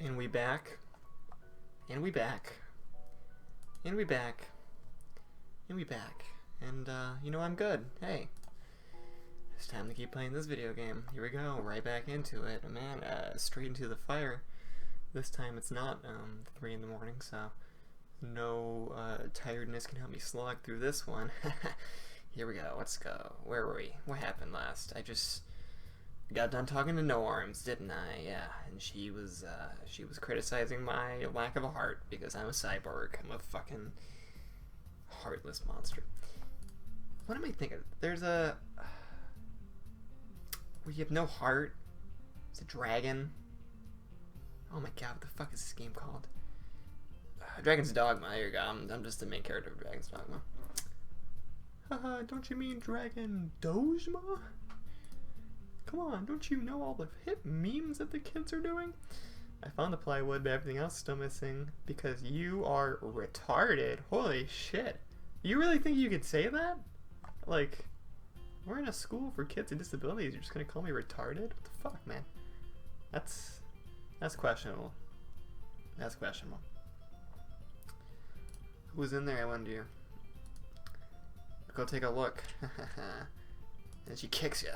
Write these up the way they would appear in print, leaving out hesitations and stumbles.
And we back. And we back. And we back. And we back. And, you know, I'm good. Hey. It's time to keep playing this video game. Here we go. Right back into it. Man, straight into the fire. This time it's not, 3 in the morning, so no, tiredness can help me slog through this one. Here we go. Let's go. Where were we? What happened last? I just got done talking to No Arms, didn't I? Yeah, and she was criticizing my lack of a heart because I'm a cyborg. I'm a fucking heartless monster. What am I thinking? There's a where you have no heart. It's a dragon. Oh my god, what the fuck is this game called? Dragon's Dogma. There you go. I'm just the main character of Dragon's Dogma. Haha, don't you mean Dragon Dogma? Come on, don't you know all the hip memes that the kids are doing? I found the plywood, but everything else is still missing because you are retarded. Holy shit. You really think you could say that? Like, we're in a school for kids with disabilities. You're just gonna call me retarded? What the fuck, man? That's questionable. That's questionable. Who was in there, I wonder? Go take a look. And she kicks you.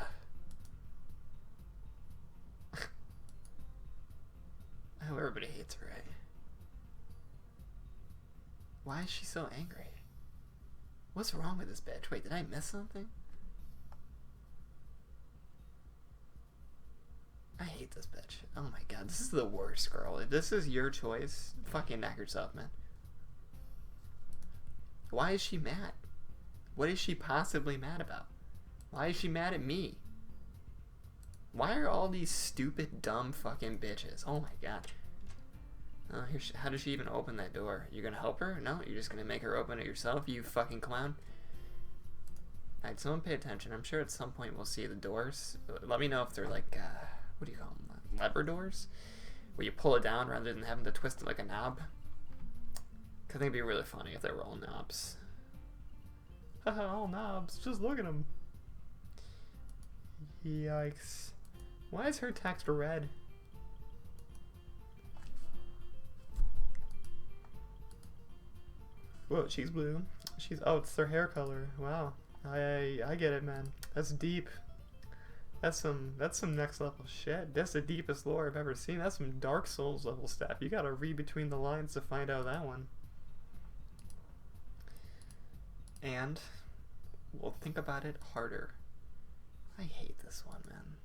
Oh, everybody hates her, right? Why is she so angry? What's wrong with this bitch? Wait, did I miss something? I hate this bitch. Oh my god, this is the worst, girl. If this is your choice, fucking knock yourself, man. Why is she mad? What is she possibly mad about? Why is she mad at me? Why are all these stupid, dumb fucking bitches? Oh my god. Oh, how does she even open that door? You gonna help her? No? You're just gonna make her open it yourself, you fucking clown? Alright, someone pay attention. I'm sure at some point we'll see the doors. Let me know if they're like, what do you call them? Lever doors? Where you pull it down rather than having to twist it like a knob. Cause I think it'd be really funny if they were all knobs. Haha, all knobs. Just look at them. Yikes. Why is her text red? Whoa, she's blue. Oh, it's their hair color. Wow. I get it, man. That's deep. That's some next level shit. That's the deepest lore I've ever seen. That's some Dark Souls level stuff. You gotta read between the lines to find out that one. And we'll think about it harder. I hate this one, man.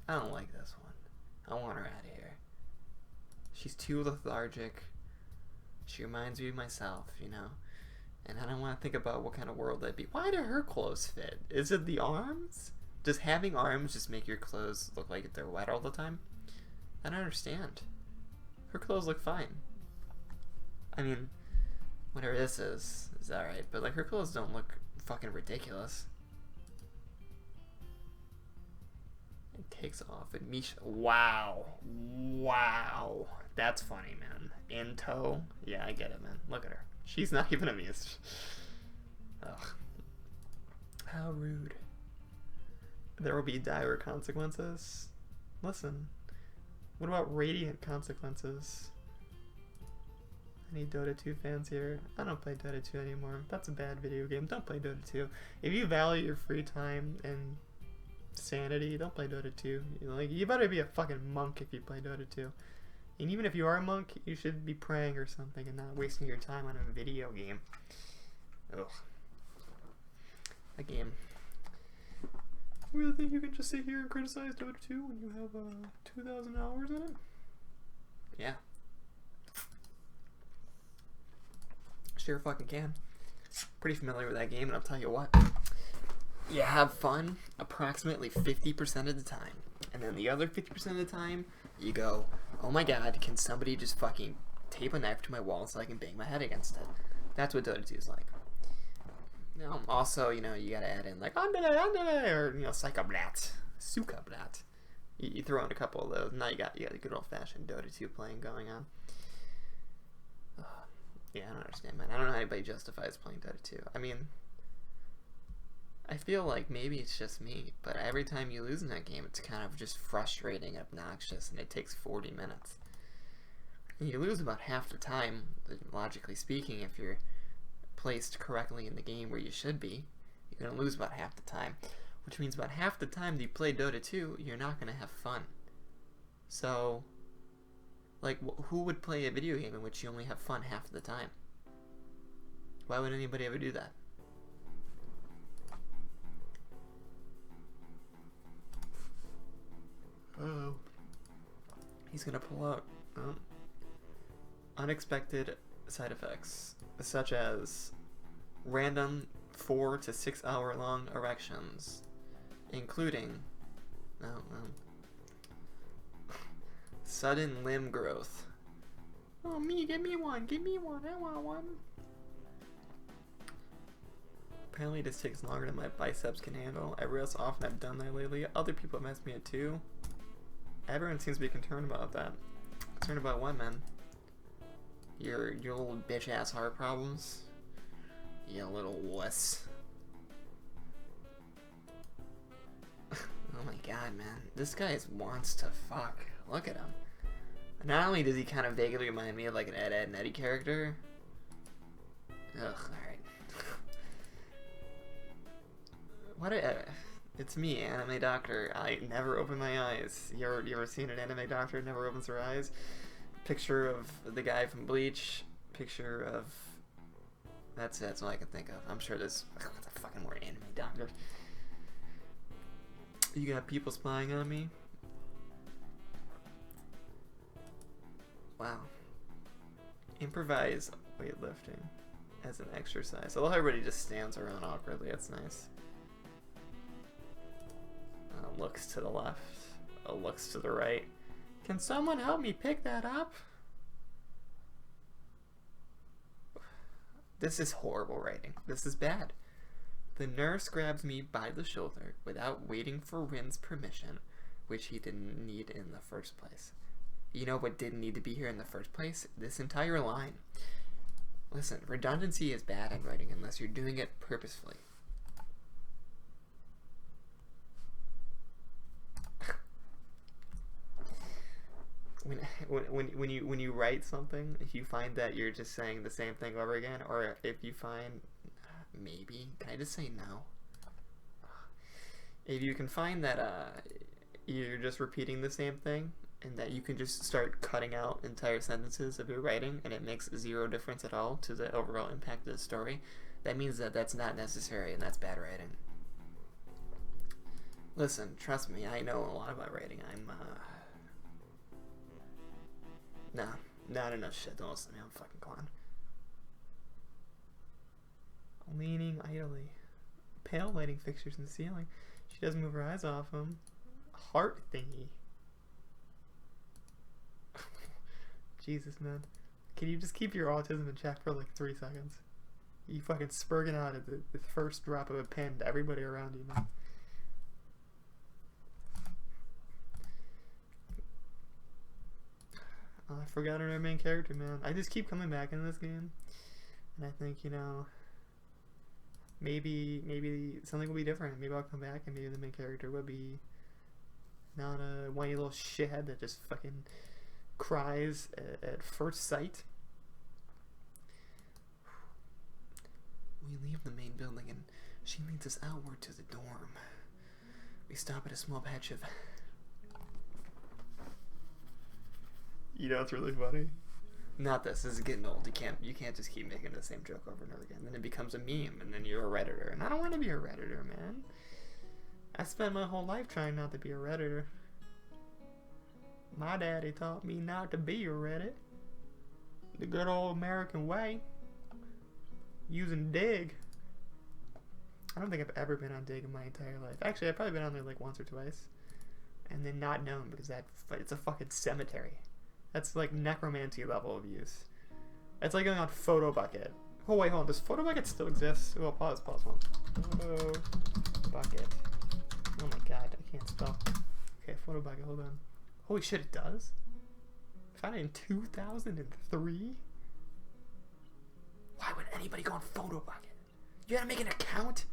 I don't like this one. I want her out of here. She's too lethargic. She reminds me of myself, you know? And I don't want to think about what kind of world that'd be. Why do her clothes fit? Is it the arms? Does having arms just make your clothes look like they're wet all the time? I don't understand. Her clothes look fine. I mean, whatever this is alright, but like her clothes don't look fucking ridiculous. It takes off and Misha. Wow. Wow. That's funny, man. In tow? Yeah, I get it, man. Look at her. She's not even amused. Ugh. How rude. There will be dire consequences. Listen. What about radiant consequences? Any Dota 2 fans here? I don't play Dota 2 anymore. That's a bad video game. Don't play Dota 2. If you value your free time and sanity, don't play Dota 2. You better be a fucking monk if you play Dota 2. And even if you are a monk, you should be praying or something and not wasting your time on a video game. Ugh. A game. You really think you can just sit here and criticize Dota 2 when you have 2,000 hours in it? Yeah. Sure fucking can. Pretty familiar with that game, and I'll tell you what. You have fun approximately 50% of the time. And then the other 50% of the time, you go, oh my god, can somebody just fucking tape a knife to my wall so I can bang my head against it? That's what Dota 2 is like. Also, you know, you gotta add in like, andale, or, you know, psychoblat, sukablat. You throw in a couple of those, now you got the good old-fashioned Dota 2 playing going on. Yeah, I don't understand, man. I don't know how anybody justifies playing Dota 2. I mean, I feel like maybe it's just me, but every time you lose in that game, it's kind of just frustrating, obnoxious, and it takes 40 minutes. You lose about half the time, logically speaking, if you're placed correctly in the game where you should be. You're going to lose about half the time, which means about half the time that you play Dota 2, you're not going to have fun. So, like, who would play a video game in which you only have fun half the time? Why would anybody ever do that? Oh. He's going to pull out unexpected side effects, such as random 4 to 6 hour long erections, including sudden limb growth. Oh, me, give me one, I want one. Apparently this takes longer than my biceps can handle. Every so often I've done that lately. Other people have asked me it too. Everyone seems to be concerned about that. Concerned about what, man? Your little bitch ass heart problems? You little wuss. Oh my god, man. This guy wants to fuck. Look at him. Not only does he kind of vaguely remind me of like an Ed, Edd n Eddy character. Ugh, alright. What it's me, Anime Doctor. I never open my eyes. You ever seen an anime doctor never opens her eyes? Picture of the guy from Bleach. Picture of... That's all I can think of. I'm sure there's... What's a fucking word? Anime doctor. You got people spying on me? Wow. Improvise weightlifting as an exercise. I love how everybody just stands around awkwardly. That's nice. Looks to the left. Looks to the right. Can someone help me pick that up? This is horrible writing. This is bad. The nurse grabs me by the shoulder without waiting for Rin's permission, which he didn't need in the first place. You know what didn't need to be here in the first place? This entire line. Listen, redundancy is bad in writing unless you're doing it purposefully. When you write something, if you find that you're just saying the same thing over again, or if you find maybe, can I just say no? If you can find that you're just repeating the same thing, and that you can just start cutting out entire sentences of your writing, and it makes zero difference at all to the overall impact of the story, that means that that's not necessary, and that's bad writing. Listen, trust me, I know a lot about writing. Nah, not enough shit. Don't listen to me. I'm a fucking clown. Leaning idly. Pale lighting fixtures in the ceiling. She doesn't move her eyes off him. Heart thingy. Jesus, man. Can you just keep your autism in check for like 3 seconds? You fucking spurging out at the first drop of a pen to everybody around you, man. I forgot our main character, man. I just keep coming back in this game, and I think, you know, maybe something will be different. Maybe I'll come back and maybe the main character will be not a whiny little shithead that just fucking cries at first sight. We leave the main building and she leads us outward to the dorm. We stop at a small patch of... You know, it's really funny. Not this. This is getting old. You can't just keep making the same joke over and over again. Then it becomes a meme, and then you're a Redditor. And I don't want to be a Redditor, man. I spent my whole life trying not to be a Redditor. My daddy taught me not to be a Reddit. The good old American way. Using Dig. I don't think I've ever been on Dig in my entire life. Actually, I've probably been on there like once or twice. And then not known because it's a fucking cemetery. That's like necromancy level of use. It's like going on Photobucket. Oh wait, hold on. Does Photobucket still exist? Oh, pause, hold on. Photobucket. Oh my god, I can't spell. Okay, Photobucket, hold on. Holy shit, it does? Found it in 2003? Why would anybody go on Photobucket? You gotta make an account?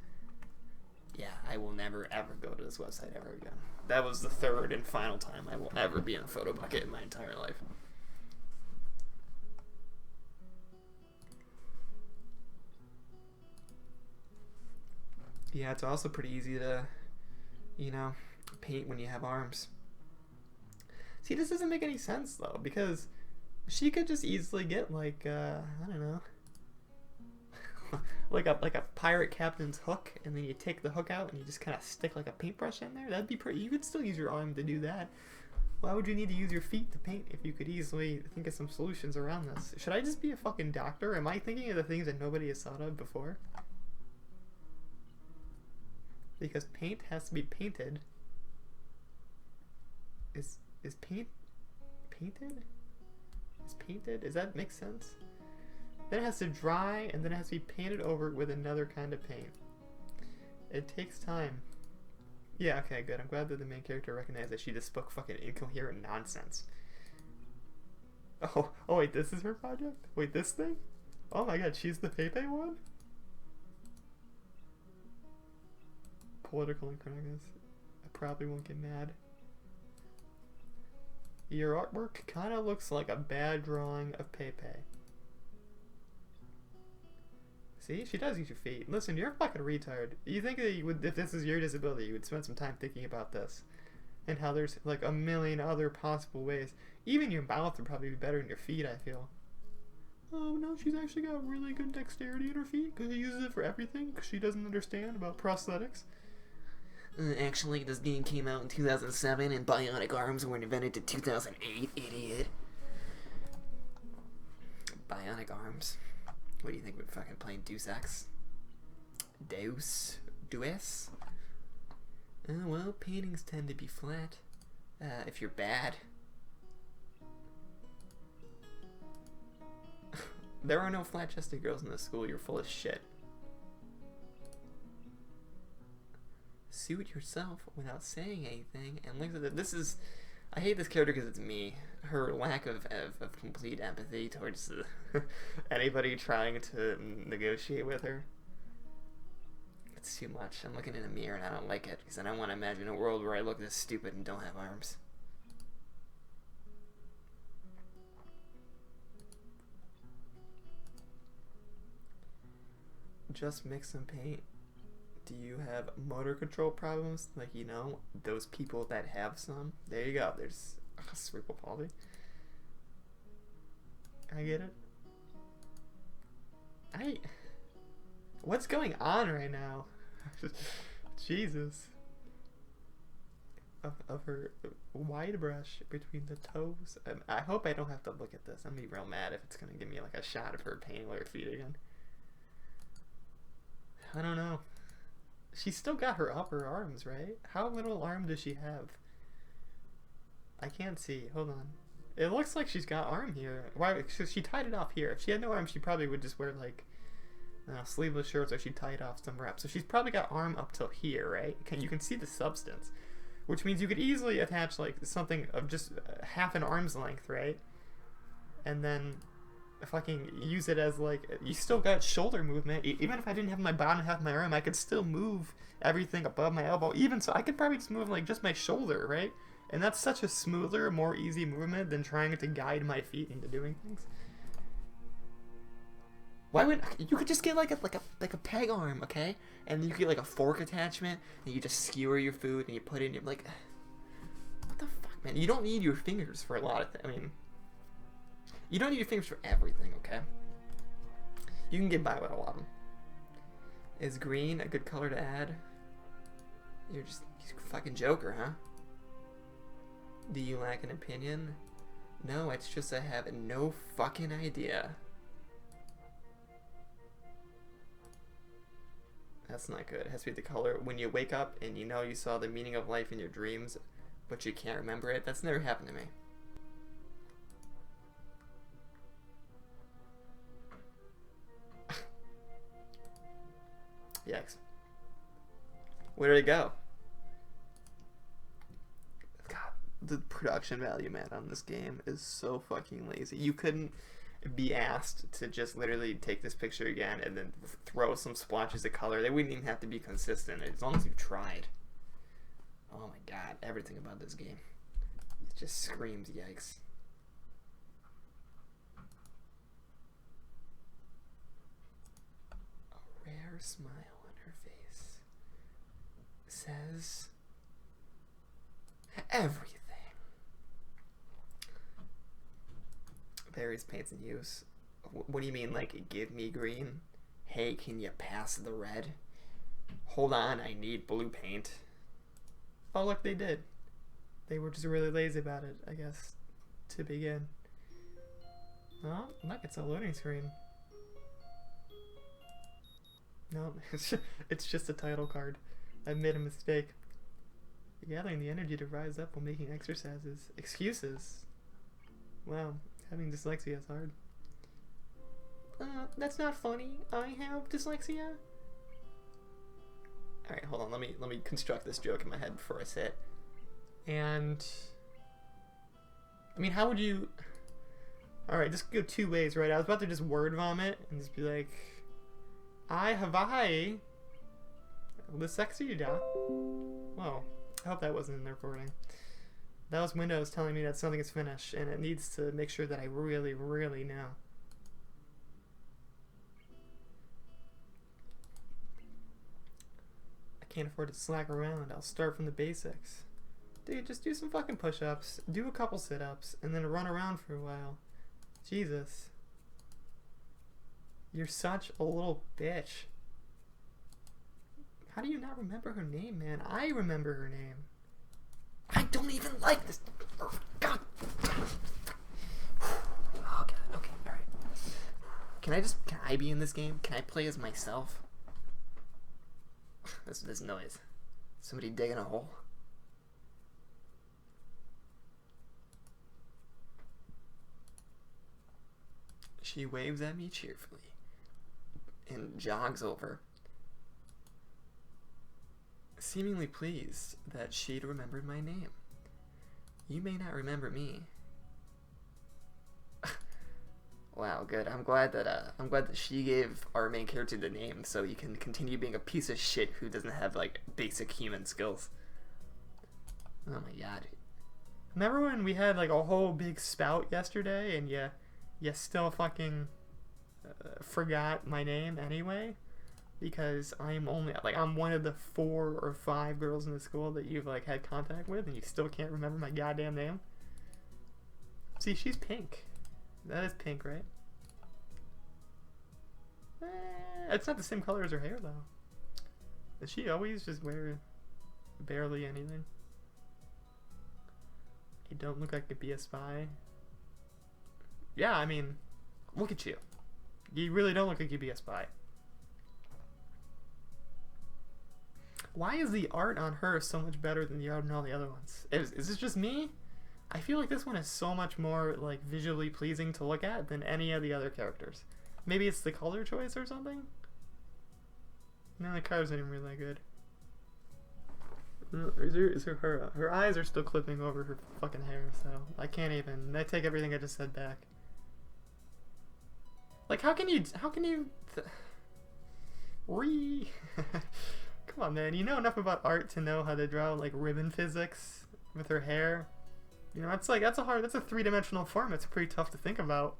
Yeah, I will never ever go to this website ever again. That was the third and final time I will ever be on Photobucket in my entire life. Yeah, it's also pretty easy to, you know, paint when you have arms. See, this doesn't make any sense though, because she could just easily get like I don't know, like a pirate captain's hook, and then you take the hook out and you just kind of stick like a paintbrush in there. That'd be pretty. You could still use your arm to do that. Why would you need to use your feet to paint if you could easily think of some solutions around this? Should I just be a fucking doctor? Am I thinking of the things that nobody has thought of before? Because paint has to be painted. Is paint painted? Is painted? Does that make sense? Then it has to dry, and then it has to be painted over with another kind of paint. It takes time. Yeah, okay, good. I'm glad that the main character recognized that she just spoke fucking incoherent nonsense. Oh wait, this is her project? Wait, this thing? Oh my god, she's the Pepe one? Political incorrectness. I probably won't get mad. Your artwork kind of looks like a bad drawing of Pepe. See, she does use your feet. Listen, you're a fucking retard. You think that you would, if this is your disability, you would spend some time thinking about this. And how there's like a million other possible ways. Even your mouth would probably be better than your feet, I feel. Oh no, she's actually got really good dexterity in her feet because she uses it for everything because she doesn't understand about prosthetics. Actually, this game came out in 2007 and bionic arms were invented in 2008, idiot. Bionic arms. What do you think we're fucking playing Deus Ex? Deus? Well, paintings tend to be flat. If you're bad. There are no flat-chested girls in this school, you're full of shit. Suit yourself without saying anything, and look at it. This is, I hate this character because it's me. Her lack of complete empathy towards anybody trying to negotiate with her. It's too much. I'm looking in a mirror and I don't like it because I don't want to imagine a world where I look this stupid and don't have arms. Just mix some paint. Do you have motor control problems? Like, you know, those people that have some? There you go. There's cerebral palsy. I get it. What's going on right now? Jesus. Of her wide brush between the toes. I hope I don't have to look at this. I'm gonna be real mad if it's gonna give me like a shot of her painting her feet again. I don't know. She's still got her upper arms, right? How little arm does she have? I can't see. Hold on. It looks like she's got arm here. Why? She tied it off here. If she had no arm, she probably would just wear like sleeveless shirts, or she'd tie it off somewhere up. So she's probably got arm up till here, right? You can see the substance, which means you could easily attach like something of just half an arm's length, right? And then fucking use it as like, you still got shoulder movement. Even if I didn't have my bottom half of my arm, I could still move everything above my elbow. Even so, I could probably just move like just my shoulder, right? And that's such a smoother, more easy movement than trying to guide my feet into doing things. Why would you could just get like a peg arm, okay? And you get like a fork attachment, and you just skewer your food and you put it in. You're like, what the fuck, man? You don't need your fingers for a lot of things. I mean, you don't need your fingers for everything, okay? You can get by with a lot of them. Is green a good color to add? You're a fucking joker, huh? Do you lack an opinion? No, it's just I have no fucking idea. That's not good. It has to be the color. When you wake up and you know you saw the meaning of life in your dreams, but you can't remember it, that's never happened to me. Yikes. Where did it go? God, the production value, man, on this game is so fucking lazy. You couldn't be asked to just literally take this picture again and then throw some splotches of color. They wouldn't even have to be consistent as long as you've tried. Oh my god, everything about this game. It just screams yikes. A rare smile on her face. says everything. Various paints in use. What do you mean, like, give me green? Hey, can you pass the red? Hold on, I need blue paint. Oh, look, they did. They were just really lazy about it, I guess, to begin. Oh, look, it's a loading screen. No, it's just a title card. I made a mistake. Gathering the energy to rise up while making exercises. Excuses. Wow, having dyslexia is hard. That's not funny. I have dyslexia. Alright, hold on, let me construct this joke in my head before I say it. And I mean, how would you... Alright, just go two ways, right? I was about to just word vomit and just be like, I have dyslexia. Whoa, I hope that wasn't in the recording. That was Windows telling me that something is finished and it needs to make sure that I really, really know. I can't afford to slack around. I'll start from the basics. Dude, just do some fucking push-ups, do a couple sit-ups, and then run around for a while. Jesus. You're such a little bitch. How do you not remember her name, man? I remember her name. I don't even like this. Oh, God. Oh, God. Okay, alright. Can I be in this game? Can I play as myself? This noise. Somebody digging a hole. She waves at me cheerfully and jogs over, seemingly pleased that she'd remembered my name. You may not remember me. Wow, good. I'm glad that she gave our main character the name so you can continue being a piece of shit who doesn't have like basic human skills. Oh my god. Remember when we had like a whole big spout yesterday and you still fucking forgot my name anyway? Because I'm one of the 4 or 5 girls in the school that you've like had contact with and you still can't remember my goddamn name? See, she's pink. That is pink, right? It's not the same color as her hair though. Does she always just wear barely anything? You don't look like you'd be a spy. Yeah, I mean, look at you. You really don't look like you'd be a spy. Why is the art on her so much better than the art on all the other ones? Is this just me? I feel like this one is so much more like visually pleasing to look at than any of the other characters. Maybe it's the color choice or something? No, the colors aren't even really that good. Her eyes are still clipping over her fucking hair, so I can't even. I take everything I just said back. Like, how can you Come on, man. You know enough about art to know how to draw like ribbon physics with her hair. You know, that's a 3-dimensional form. It's pretty tough to think about.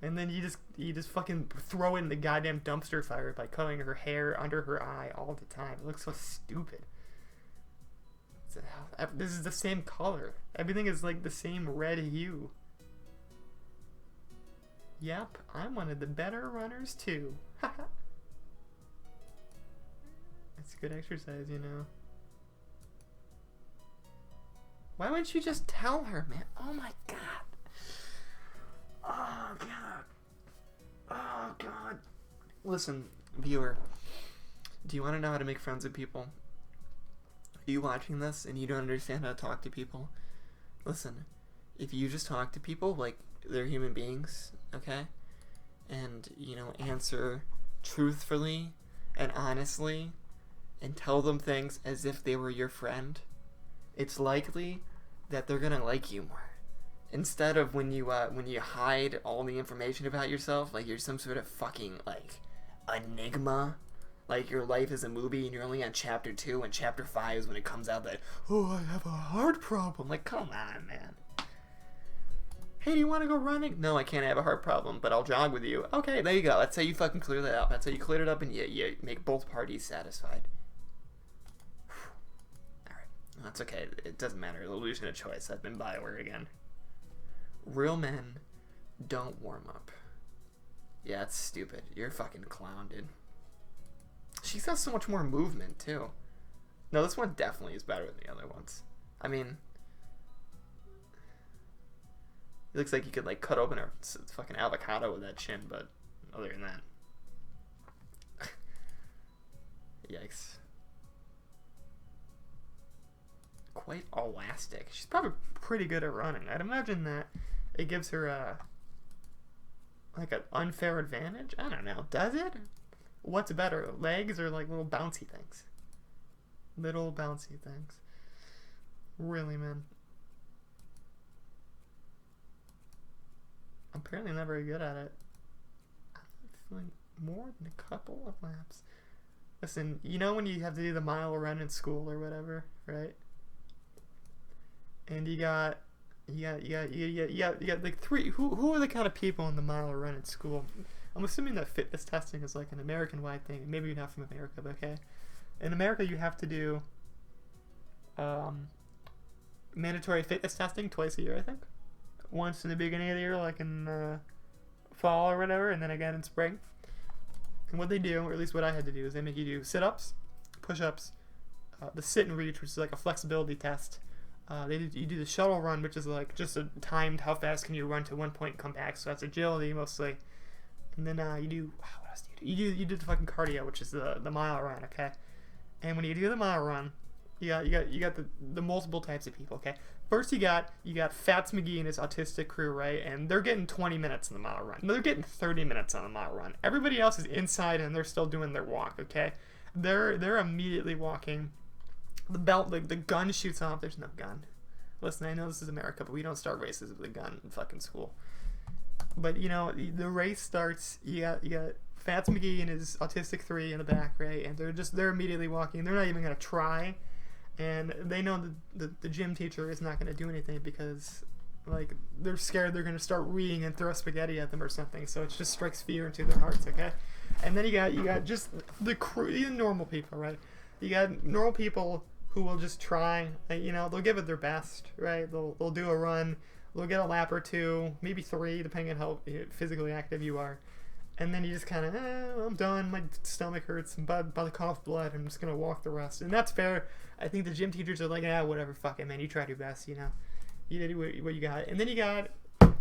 And then you just fucking throw in the goddamn dumpster fire by coloring her hair under her eye all the time. It looks so stupid. This is the same color. Everything is like the same red hue. Yep, I'm one of the better runners too. It's good exercise, you know. Why wouldn't you just tell her, man? Oh my god. Oh god. Oh god. Listen, viewer. Do you want to know how to make friends with people? Are you watching this and you don't understand how to talk to people? Listen, if you just talk to people like they're human beings, okay? And, you know, answer truthfully and honestly and tell them things as if they were your friend, it's likely that they're gonna like you more. Instead of when you hide all the information about yourself, like you're some sort of fucking like enigma, like your life is a movie and you're only on chapter 2 and chapter 5 is when it comes out that, oh, I have a heart problem. Like, come on, man. Hey, do you want to go running? No, I can't have a heart problem, but I'll jog with you. Okay, there you go. That's how you fucking clear that up. That's how you clear it up and you make both parties satisfied. That's okay. It doesn't matter. Illusion of choice. I've been Bioware again. Real men don't warm up. Yeah, it's stupid. You're a fucking clown, dude. She's got so much more movement, too. No, this one definitely is better than the other ones. I mean, it looks like you could, like, cut open a fucking avocado with that chin, but other than that. Yikes. Quite elastic. She's probably pretty good at running. I'd imagine that it gives her a, like, an unfair advantage. I don't know. Does it? What's better, legs or like little bouncy things? Little bouncy things. Really, man. I'm apparently not very good at it. I'm feeling more than a couple of laps. Listen, you know when you have to do the mile run in school or whatever, right? And you got like three. Who are the kind of people in the mile run in school? I'm assuming that fitness testing is like an American-wide thing. Maybe you're not from America, but okay. In America, you have to do mandatory fitness testing twice a year, I think. Once in the beginning of the year, like in fall or whatever, and then again in spring. And what they do, or at least what I had to do, is they make you do sit-ups, push-ups, the sit and reach, which is like a flexibility test. You do the shuttle run, which is like just a timed how fast can you run to one point and come back. So that's agility mostly. And then you do, what else do you do? You do the fucking cardio, which is the mile run, okay? And when you do the mile run, you got the multiple types of people, okay? First you got Fats McGee and his autistic crew, right? And they're getting 20 minutes in the mile run. No, they're getting 30 minutes on the mile run. Everybody else is inside and they're still doing their walk, okay? They're immediately walking. The belt, like the gun shoots off. There's no gun. Listen, I know this is America, but we don't start races with a gun in fucking school. But you know, the race starts. You got Fats McGee and his autistic 3 in the back, right? And they're immediately walking. They're not even gonna try, and they know the gym teacher is not gonna do anything because like they're scared they're gonna start reading and throw spaghetti at them or something. So it just strikes fear into their hearts, okay? And then you got just the crew, the normal people, right? You got normal people who will just try, you know, they'll give it their best, right? They'll do a run, they'll get a lap or 2, maybe 3, depending on how physically active you are. And then you just kind of, I'm done, my stomach hurts, I'm about to cough blood, I'm just going to walk the rest. And that's fair. I think the gym teachers are like, whatever, fuck it, man, you tried your best, you know. You did what you got. And then you got,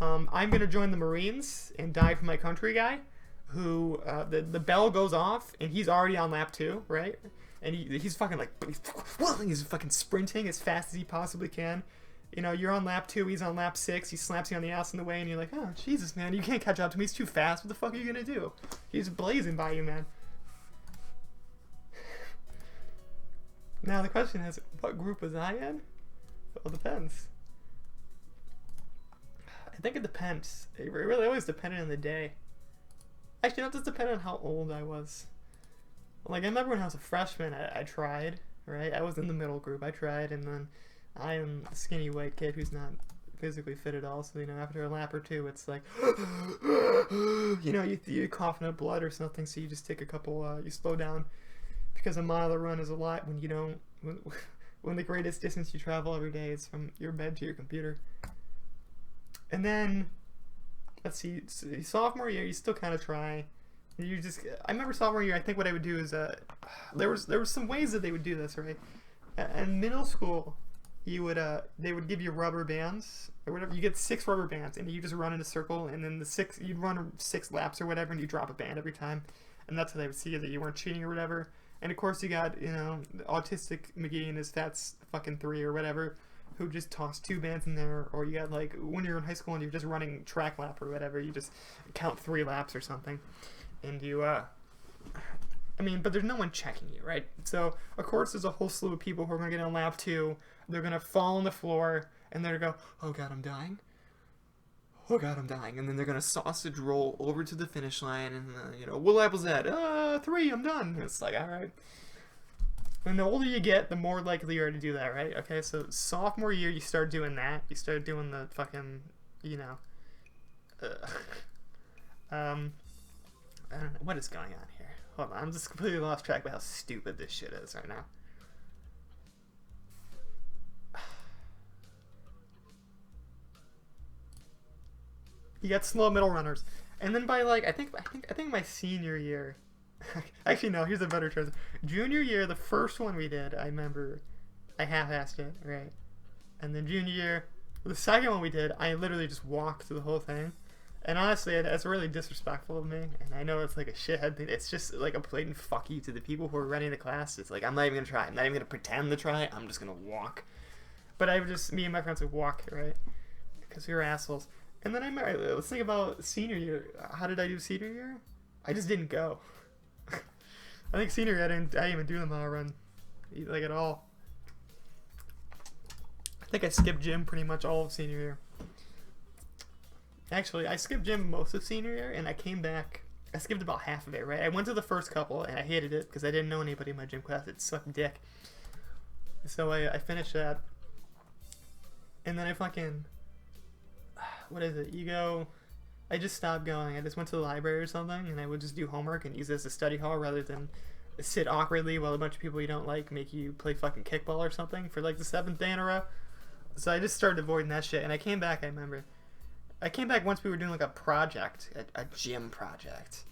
I'm going to join the Marines and die for my country guy, who, the bell goes off, and he's already on lap 2, right? And he's fucking like, he's fucking sprinting as fast as he possibly can. You know, you're on lap 2, he's on lap 6, he slaps you on the ass in the way, and you're like, oh, Jesus, man, you can't catch up to me, he's too fast, what the fuck are you gonna do? He's blazing by you, man. Now, the question is, what group was I in? Well, it depends. I think it depends. It really always depended on the day. Actually, no, it just depended on how old I was. Like, I remember when I was a freshman, I tried, right? I was in the middle group, I tried, and then I am a skinny white kid who's not physically fit at all, so, you know, after a lap or 2, it's like, you know, you're coughing up blood or something, so you just take a couple, you slow down, because a mile of run is a lot when you don't, when the greatest distance you travel every day is from your bed to your computer. And then, let's see, sophomore year, you still kind of try. I remember sophomore year, I think what I would do is, there was some ways that they would do this, right? In middle school, they would give you rubber bands, or whatever. You get 6 rubber bands, and you just run in a circle, and then you'd run 6 laps or whatever, and you drop a band every time. And that's how they would see that you weren't cheating or whatever. And of course, you got, you know, autistic McGee and his Fats fucking 3 or whatever, who just toss 2 bands in there. Or you got, like, when you're in high school and you're just running track lap or whatever, you just count 3 laps or something. And you, I mean, but there's no one checking you, right? So, of course, there's a whole slew of people who are going to get on lap 2. They're going to fall on the floor, and they're going to go, oh, God, I'm dying. Oh, God, I'm dying. And then they're going to sausage roll over to the finish line, and, you know, what lap was that? 3, I'm done. And it's like, all right. And the older you get, the more likely you are to do that, right? Okay, so sophomore year, you start doing that. You start doing the fucking, you know, I don't know. What is going on here? Hold on. I'm just completely lost track of how stupid this shit is right now. You got slow middle runners, and then by like I think my senior year, actually no, here's a better choice. Junior year, the first one we did, I remember, I half-assed it, right, and then junior year, the second one we did, I literally just walked through the whole thing, and honestly, it's really disrespectful of me, and I know it's like a shithead thing. It's just like a blatant fuck you to the people who are running the class. It's like I'm not even gonna try. I'm not even gonna pretend to try. I'm just gonna walk. But me and my friends would walk, right, because we were assholes. And then let's think about senior year. How did I do senior year? I just didn't go. I think senior year I didn't even do the mile run, like at all. I think I skipped gym pretty much all of senior year. Actually, I skipped gym most of senior year, and I came back. I skipped about half of it, right? I went to the first couple, and I hated it because I didn't know anybody in my gym class. It sucked dick. So I finished that, and then I fucking, what is it? I just stopped going. I just went to the library or something, and I would just do homework and use it as a study hall rather than sit awkwardly while a bunch of people you don't like make you play fucking kickball or something for like the 7th day in a row. So I just started avoiding that shit, and I came back, I remember. I came back once we were doing like a project, a gym project,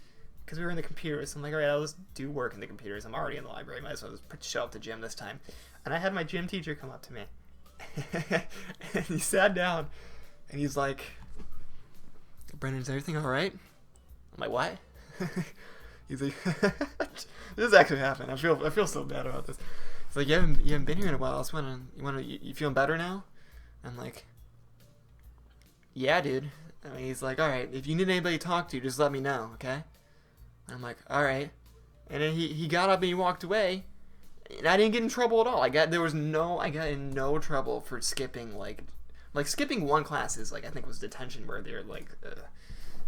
because we were in the computers. So I'm like, all right, I'll just do work in the computers. I'm already in the library. Might as well just show up to gym this time. And I had my gym teacher come up to me, and he sat down, and he's like, "Brendan, is everything all right?" I'm like, "What?" He's like, "This actually happened. I feel so bad about this." He's like, "You haven't been here in a while. You feeling better now?" I'm like, "Yeah, dude." I mean, he's like, "All right, if you need anybody to talk to, just let me know, okay?" I'm like, "All right." And then he got up and he walked away, and I didn't get in trouble at all. I got in no trouble for skipping like skipping one class is like I think was detention where they're like,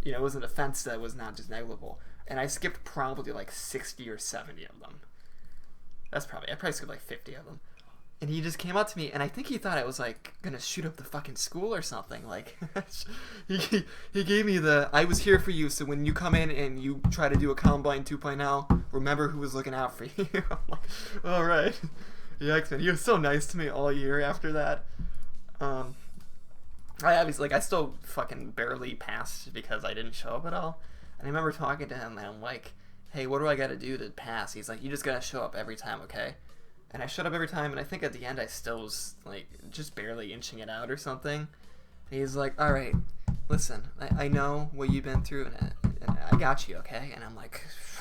it was an offense that was not just negligible, and I skipped probably like 60 or 70 of them. I probably skipped like 50 of them. And he just came up to me, and I think he thought I was, like, gonna shoot up the fucking school or something. Like, he gave me I was here for you, so when you come in and you try to do a Columbine 2.0, remember who was looking out for you. I'm like, all right. Yeah, X-Men. He was so nice to me all year after that. I still fucking barely passed because I didn't show up at all. And I remember talking to him, and I'm like, hey, what do I gotta do to pass? He's like, you just gotta show up every time, okay? And I showed up every time, and I think at the end I still was, like, just barely inching it out or something. And he's like, all right, listen, I know what you've been through, and I got you, okay? And I'm like,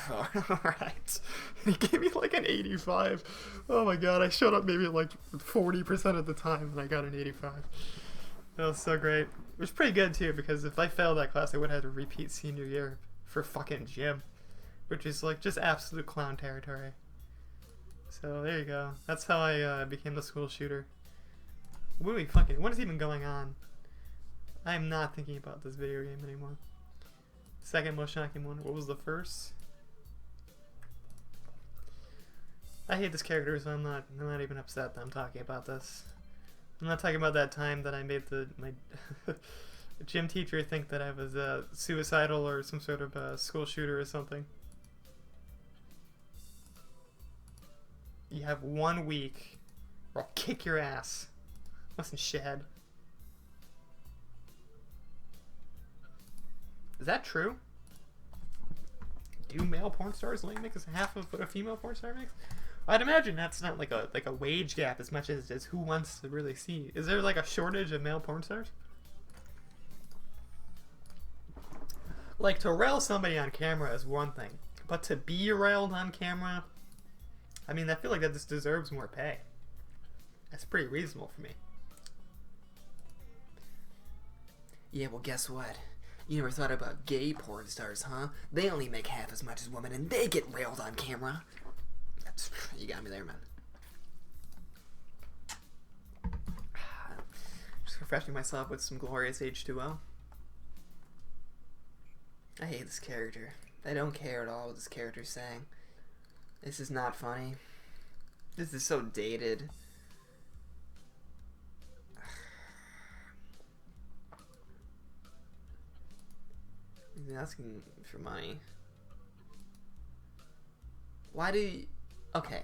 all right. And he gave me, like, an 85. Oh, my God, I showed up maybe, like, 40% of the time, and I got an 85. That was so great. It was pretty good, too, because if I failed that class, I would have to repeat senior year for fucking gym, which is, like, just absolute clown territory. So there you go. That's how I became the school shooter. What is even going on? I am not thinking about this video game anymore. Second most shocking one. What was the first? I hate this character, so I'm not even upset that I'm talking about this. I'm not talking about that time that I made my gym teacher think that I was suicidal or some sort of school shooter or something. You have 1 week, or I'll kick your ass. Listen, shithead. Is that true? Do male porn stars only make half of what a female porn star makes? I'd imagine that's not like a wage gap as much as who wants to really see. Is there like a shortage of male porn stars? Like, to rail somebody on camera is one thing, but to be railed on camera, I mean, I feel like that just deserves more pay. That's pretty reasonable for me. Yeah, well, guess what? You never thought about gay porn stars, huh? They only make half as much as women, and they get railed on camera. You got me there, man. Just refreshing myself with some glorious H2O. I hate this character. I don't care at all what this character's saying. This is not funny. This is so dated. He's asking for money. Why do you... Okay.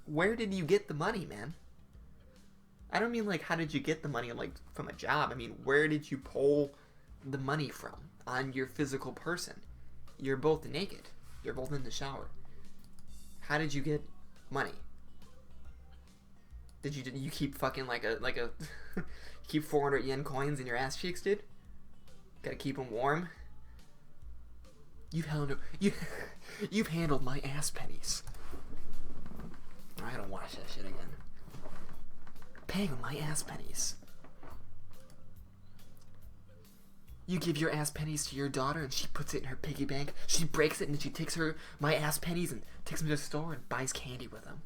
Where did you get the money, man? I don't mean like how did you get the money like from a job. I mean, where did you pull the money from on your physical person? You're both naked. You're both in the shower. How did you get money? Did you keep fucking like a keep 400 yen coins in your ass cheeks, dude? Gotta keep them warm. You've handled my ass pennies. I don't watch that shit again. Paying with my ass pennies. You give your ass pennies to your daughter and she puts it in her piggy bank. She breaks it and she takes my ass pennies and takes them to the store and buys candy with them.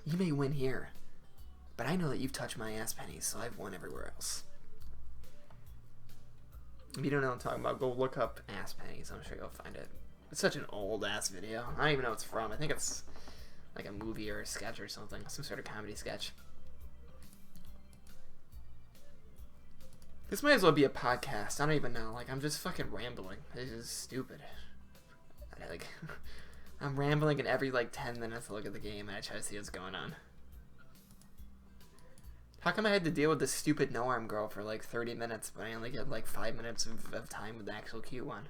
You may win here, but I know that you've touched my ass pennies, so I've won everywhere else. If you don't know what I'm talking about, go look up ass pennies. I'm sure you'll find it. It's such an old ass video. I don't even know what it's from. I think it's like a movie or a sketch or something. Some sort of comedy sketch. This might as well be a podcast. I don't even know. Like, I'm just fucking rambling. This is stupid. I'm rambling, and every 10 minutes I look at the game and I try to see what's going on. How come I had to deal with this stupid no-arm girl for 30 minutes, but I only get 5 minutes of time with the actual cute one?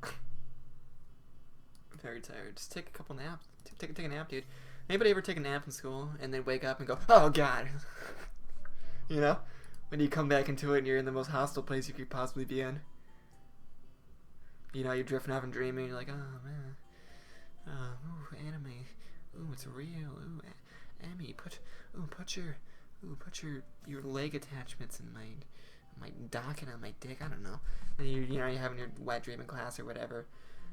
I'm very tired. Just take a couple naps. Take a nap, dude. Anybody ever take a nap in school and then wake up and go, oh god? You know? When you come back into it and you're in the most hostile place you could possibly be in. You know, you're drifting off and dreaming, you're like, oh man. Ooh, anime. Ooh, it's real. Ooh, Emmy, put your leg attachments in my docking on my dick. I don't know. And you're having your wet dream in class or whatever.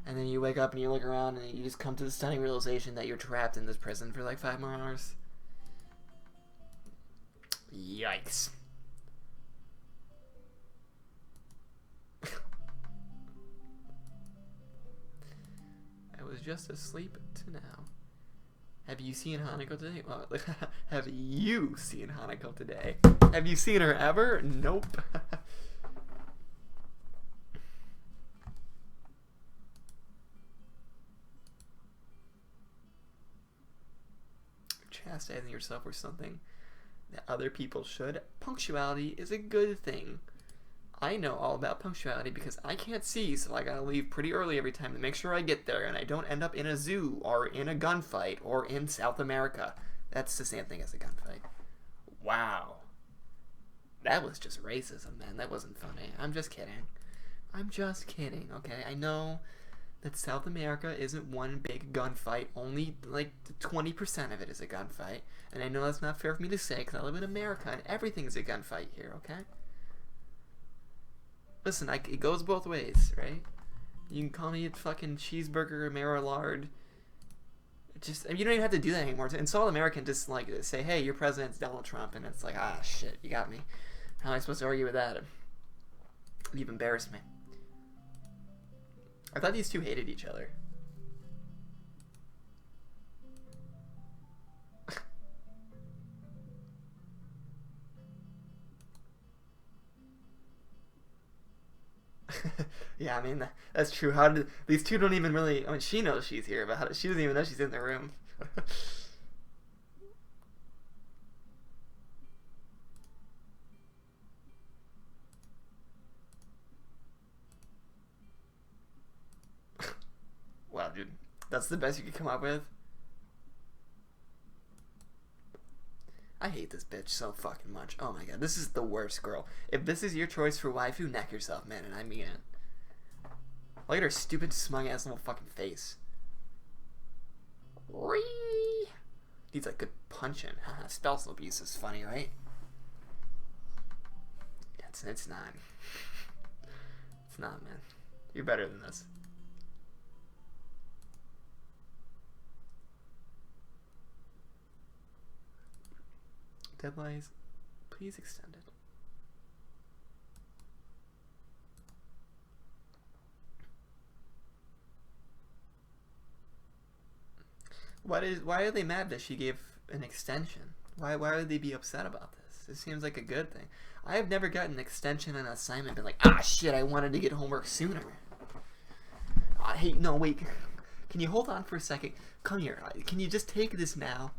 And then you wake up and you look around and you just come to the stunning realization that you're trapped in this prison for 5 more hours. Yikes. I was just asleep to now. Have you seen Hanako today? Well, have you seen Hanako today? Have you seen her ever? Nope. Chastising yourself for something that other people should. Punctuality is a good thing. I know all about punctuality because I can't see, so I gotta leave pretty early every time to make sure I get there and I don't end up in a zoo or in a gunfight or in South America. That's the same thing as a gunfight. Wow. That was just racism, man. That wasn't funny. I'm just kidding. I'm just kidding, okay? I know that South America isn't one big gunfight. Only 20% of it is a gunfight. And I know that's not fair for me to say because I live in America and everything's a gunfight here, okay? Listen, it goes both ways, right? You can call me a fucking cheeseburger, Marilard. You don't even have to do that anymore. In South American, just say, hey, your president's Donald Trump, and it's like, ah, shit, you got me. How am I supposed to argue with that? You've embarrassed me. I thought these two hated each other. Yeah, I mean, that's true. How did these two don't even really... I mean, she knows she's here, but she doesn't even know she's in the room. Wow, dude. That's the best you could come up with? I hate this bitch so fucking much. Oh my god, this is the worst girl. If this is your choice for waifu, neck yourself, man, and I mean it. Look at her stupid, smug-ass little fucking face. Whee! Needs a good punch-in. Haha, spousal abuse is funny, right? Yeah, it's not. It's not, man. You're better than this. Deadlines, please extend it. Why are they mad that she gave an extension? Why would they be upset about this? It seems like a good thing. I have never gotten an extension on an assignment and been like, ah shit, I wanted to get homework sooner. Hey, no, wait. Can Can you hold on for a second? Come here. Can you just take this now?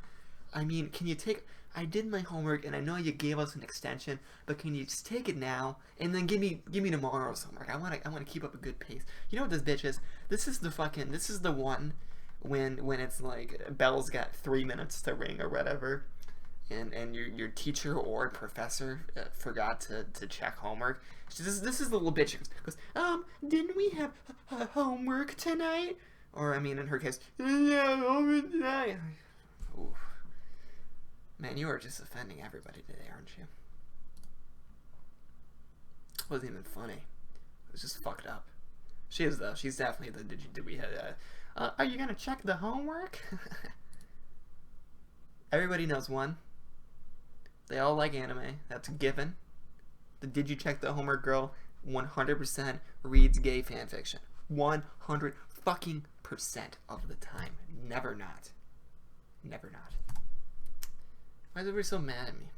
I mean, can you take... I did my homework, and I know you gave us an extension, but can you just take it now, and then give me tomorrow's homework? I want to keep up a good pace. You know what this bitch is? This is the one when it's like bell's got 3 minutes to ring or whatever, and your teacher or professor forgot to check homework. This is the little bitch who goes, didn't we have homework tonight? Or I mean, in her case, yeah, homework tonight. Oof. Man, you are just offending everybody today, aren't you? It wasn't even funny. It was just fucked up. She is, though. She's definitely the did we have are you gonna check the homework? Everybody knows one. They all like anime. That's a given. The did you check the homework girl 100% reads gay fanfiction. 100 fucking % of the time. Never not. Never not. Why is everybody so mad at me?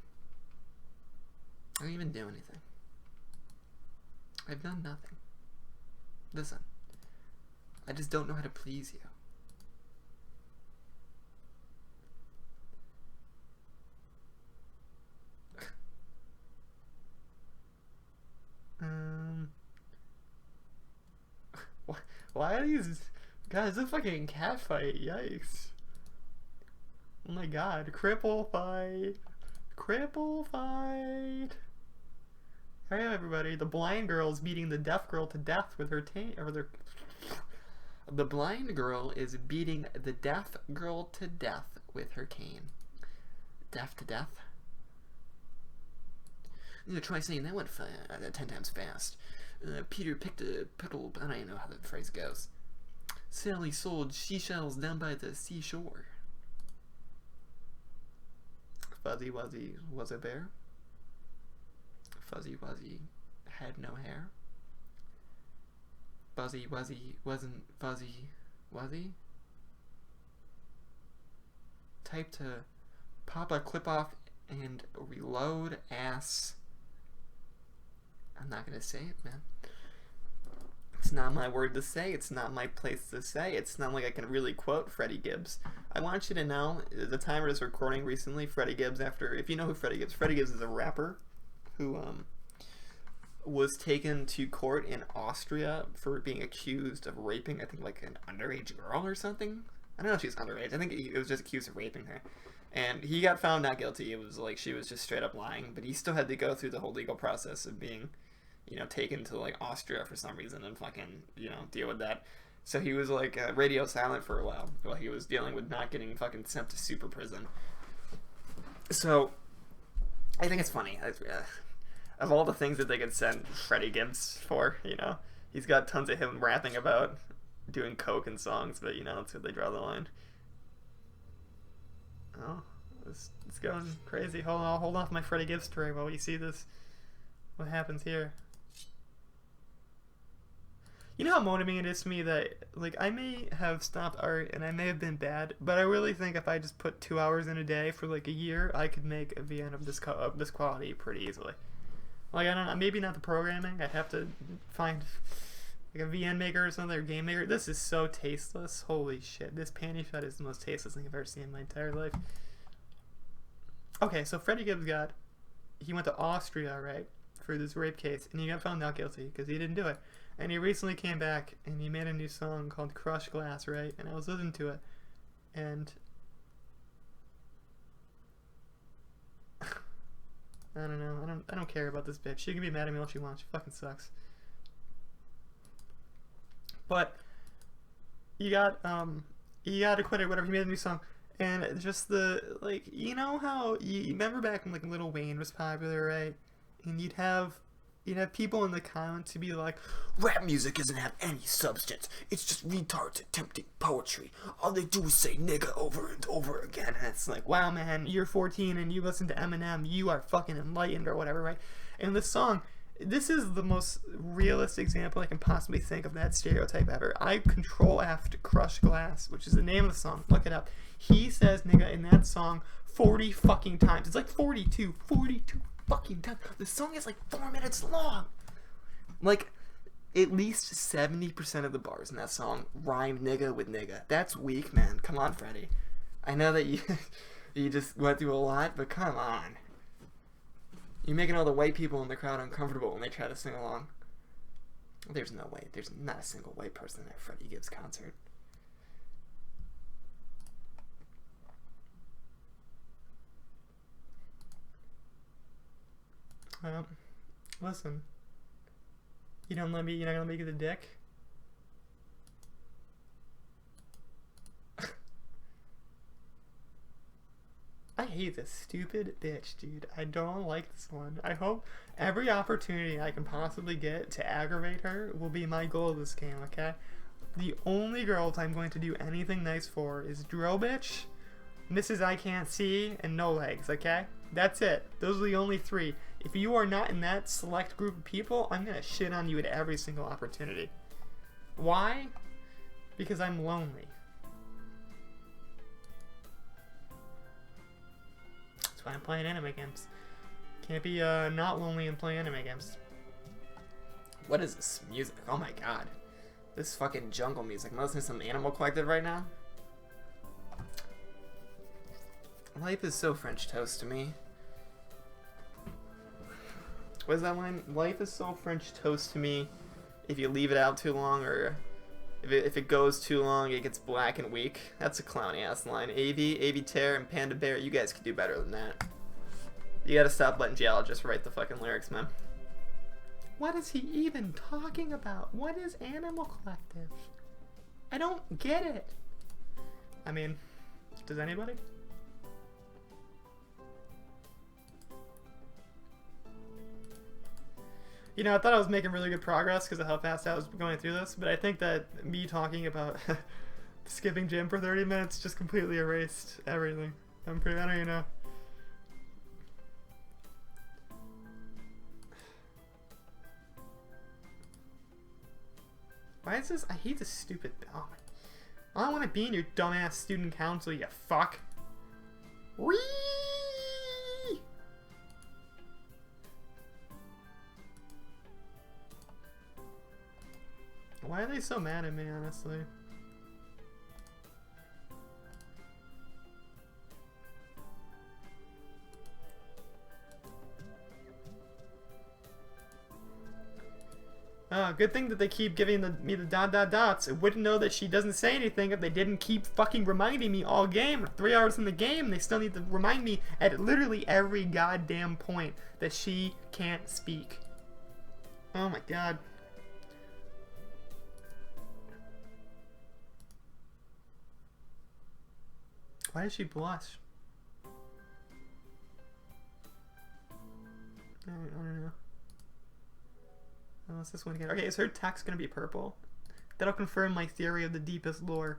I didn't even do anything. I've done nothing. Listen, I just don't know how to please you. Why are these guys? It's a fucking cat fight. Yikes. Oh my god, cripple fight. Cripple fight. Hey everybody, the blind girl is beating the deaf girl to death with her The blind girl is beating the deaf girl to death with her cane. Deaf to death? I'm gonna try saying that one 10 times fast. Peter picked a petal, I don't even know how the phrase goes. Sally sold seashells down by the seashore. Fuzzy Wuzzy was a bear. Fuzzy Wuzzy had no hair. Fuzzy Wuzzy wasn't fuzzy Wuzzy. Type to pop a clip off and reload ass. I'm not gonna say it, man. It's not my word to say. It's not my place to say. It's not like I can really quote Freddie Gibbs. I want you to know, the timer is recording recently, Freddie Gibbs, if you know who Freddie Gibbs is a rapper who was taken to court in Austria for being accused of raping, I think, like an underage girl or something. I don't know if she was underage. I think he was just accused of raping her. And he got found not guilty. It was like she was just straight up lying, but he still had to go through the whole legal process of being, taken to like Austria for some reason and fucking, deal with that. So he was like radio silent for a while he was dealing with not getting fucking sent to super prison. So I think it's funny. Of all the things that they could send Freddie Gibbs for, he's got tons of him rapping about doing coke and songs, but that's where they draw the line. Oh, it's going crazy. Hold on, I'll hold off my Freddie Gibbs story while you see this. What happens here? You know how motivating it is to me that, like, I may have stopped art and I may have been bad, but I really think if I just put 2 hours in a day for like a year, I could make a VN of this quality pretty easily. Like, I don't know, maybe not the programming. I'd have to find like a VN maker or something, or game maker. This is so tasteless. Holy shit. This panty shot is the most tasteless thing I've ever seen in my entire life. Okay, so Freddie Gibbs he went to Austria, right, for this rape case, and he got found not guilty because he didn't do it. And he recently came back and he made a new song called Crushed Glass, right? And I was listening to it, and I don't know. I don't care about this bitch. She can be mad at me all she wants. She fucking sucks. But he got acquitted, whatever. He made a new song, and just how you remember back when like Lil Wayne was popular, right? And you'd have people in the comments to be like, rap music doesn't have any substance. It's just retards attempting poetry. All they do is say nigga over and over again. And it's like, wow, man, you're 14 and you listen to Eminem. You are fucking enlightened or whatever, right? And this song, this is the most realistic example I can possibly think of that stereotype ever. I Control F to Crush Glass, which is the name of the song. Look it up. He says nigga in that song 40 fucking times. It's like 42 fucking times. The song is like 4 minutes long. Like, At least 70% of the bars in that song rhyme nigga with nigga. That's weak, man. Come on, Freddie. I know that you you just went through a lot, but come on. You're making all the white people in the crowd uncomfortable when they try to sing along. There's no way. There's not a single white person at Freddie Gibbs concert. Listen. You're not gonna let me get the dick? I hate this stupid bitch, dude. I don't like this one. I hope every opportunity I can possibly get to aggravate her will be my goal this game, okay? The only girls I'm going to do anything nice for is Dro Bitch, Mrs. I Can't See, and No Legs, okay? That's it. Those are the only three. If you are not in that select group of people, I'm going to shit on you at every single opportunity. Why? Because I'm lonely. That's why I'm playing anime games. Can't be not lonely and play anime games. What is this music? Oh my god. This fucking jungle music. I'm listening to some Animal Collective right now. Life is so French toast to me. What is that line? Life is so French toast to me. If you leave it out too long, or if it goes too long, it gets black and weak. That's a clowny ass line. AV Terror, and Panda Bear, you guys could do better than that. You gotta stop letting geologists write the fucking lyrics, man. What is he even talking about? What is Animal Collective? I don't get it. I mean, does anybody? You know, I thought I was making really good progress because of how fast I was going through this, but I think that me talking about skipping gym for 30 minutes just completely erased everything. I don't even know. Why is this? I hate this stupid. Oh my. I don't want to be in your dumbass student council, you fuck. Whee! Why are they so mad at me, honestly? Oh, good thing that they keep giving me the dots. I wouldn't know that she doesn't say anything if they didn't keep fucking reminding me all game. 3 hours in the game, they still need to remind me at literally every goddamn point that she can't speak. Oh my god. Why does she blush? I don't know. Oh, what's this one again? Okay, is her text gonna be purple? That'll confirm my theory of the deepest lore.